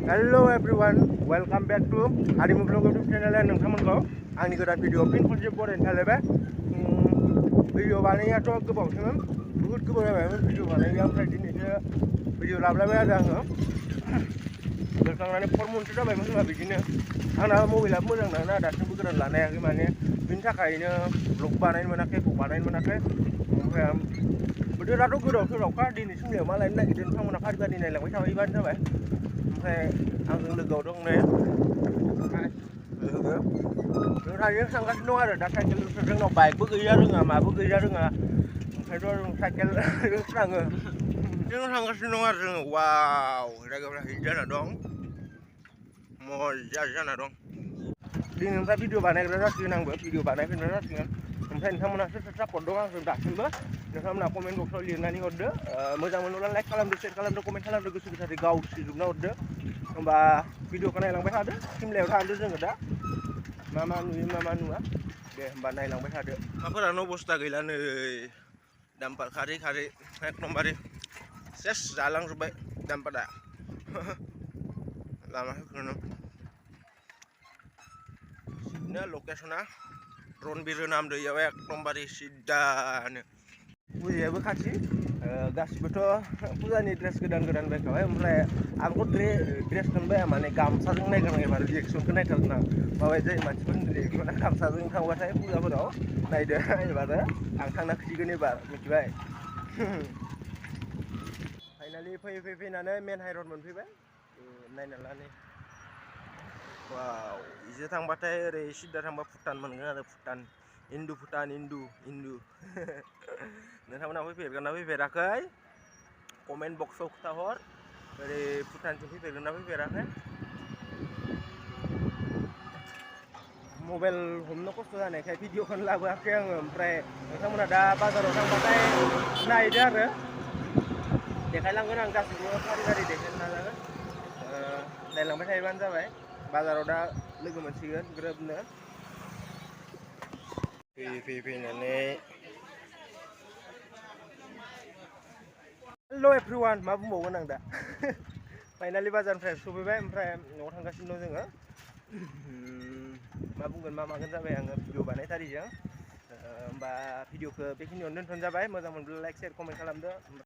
Hello everyone, welcome back to Harimu Vlog YouTube channel नोंथांमोनखौ आंनि गोदान video फिन खनसे बरायनो थालायबाय। भिडिअ बानायनायाथ' गोबावसोमोन, बुहुद गोबाव जाबायमोन भिडिअ बानायनाया, ओमफ्राय दिनैसो भिडिअ लाबोलायबाय आरो आङो। लिरखांनानै 4 monthसो जाबायमोन होनबा बिदिनो। आंना मबाइलाबो मोजां नङा, दासिमबो गोदान लानो हायाखै माने, बिनि थाखायनो ब्लग बानायनो मोनाखै, बानायनो मोनाखै। ओमफ्राय बोथोराथ' गोदाव सोरावखा, दिनै सिमलायाव मा लायनो नागिरदों नोंथांमोना फारि फारि नायलांबाय थाबायबानो जाबाय। ओमफ्राय आंजों लोगोआव दं नै लोगो, जों थांगासिनो दं आरो दा साइकेल जोंनाव बाइकबो गैया रोङा, माबो गैया रोङा, ओंखायनोथ' जों साइकेलजोंसो थाङो। जों थांगासिनो दं आरो जोङो। वाव, जायगाफ्रा हिट जाना दं, मजा जाना दं। दिनैनिफ्राय भिडिअ बानायग्रा जासिगोन, आंबो भिडिअ बानायफिनग्रा जासिगोन। ओमफ्राय नोंथांमोनासो सापर्ट दं आंजों दासिमबो। नोंथांमोना कमेन्ट बक्सआव लिरनानै हरदो, मोजां मोनोब्ला लाइक खालामदो, शेयार खालामदो, कमेन्ट खालामदो, गोसो गोथारै गावसिजोबना हरदो। होमबा भिडिअखौ नायलांबाय थादो। सिमलायाव थांदो जोङो दा, मा मा नुयो मा मा नुवा, दे होमबा नायलांबाय थादो। माफोरानो अबस्था गैला नै, दामपार खारै खारै एकदमबारे सेस जालांजोब्बाय दामपारा। लामाफोरखौनो सिदना लकेसना रनबिर नाम दैयाव एकदमबारे सिद्धानो। फुजायाबो खाथि, गासिबोथ' फुजानि ड्रेस गोदान गोदान बायखाबाय। ओमफ्राय आंथ' ड्रेसखौनो बाया, माने गामसाजों नायगोन एबार रिएक्सनखौ नायथारगोन आं, माबायदि जायो मानसिफोरनि रिएक्सना गामसाजों थांबाथाय फुजाफोराव। नायदो एबार आं थांना खिथिगोन एबार, मिथिबाय। फाइनालि फैयै फैनानै मेन हाइरड मोनफैबाय, नायना ला नै। वाव, इजों थांबाथाय ओरै सिदा थांबा भुटान मोनगोन आरो भुटान, भुटान नोंथांमोना फैफेरगोन ना फैफेराखै कमेन्ट बक्सआव खोन्थाहर, ओरै भुटानसिम फैफेरगोन ना फैफेराखै। मबाइल हमनो खस्थ' जानायखाय भिडिअखौनो लाबोआखै आङो। ओमफ्राय नोंथांमोना दा बाजाराव थांबाथाय नायदो आरो, देखायलांगोन आं गासैखौबो फारि फारि देखायनो नाजागोन। नायलांबाय थायोबानो जाबाय। बाजाराव दा लोगो मोनसिगोन ग्रोबनो। फैनानै हेल' एभ्रिवान, मा बुंबावगोन आं दा। फाइनालि बाजारनिफ्राय सफैबाय, ओमफ्राय न'आव थांगासिनो दं जोङो। मा बुंगोन मा मागोन जाबाय आङो भिडिअ बानायथारिजों। होमबा भिडिअखौ बेखिनियावनो दोनथ'नाय जाबाय। मोजां मोनब्ला लाइक, शेयार, कमेन्ट खालामदो।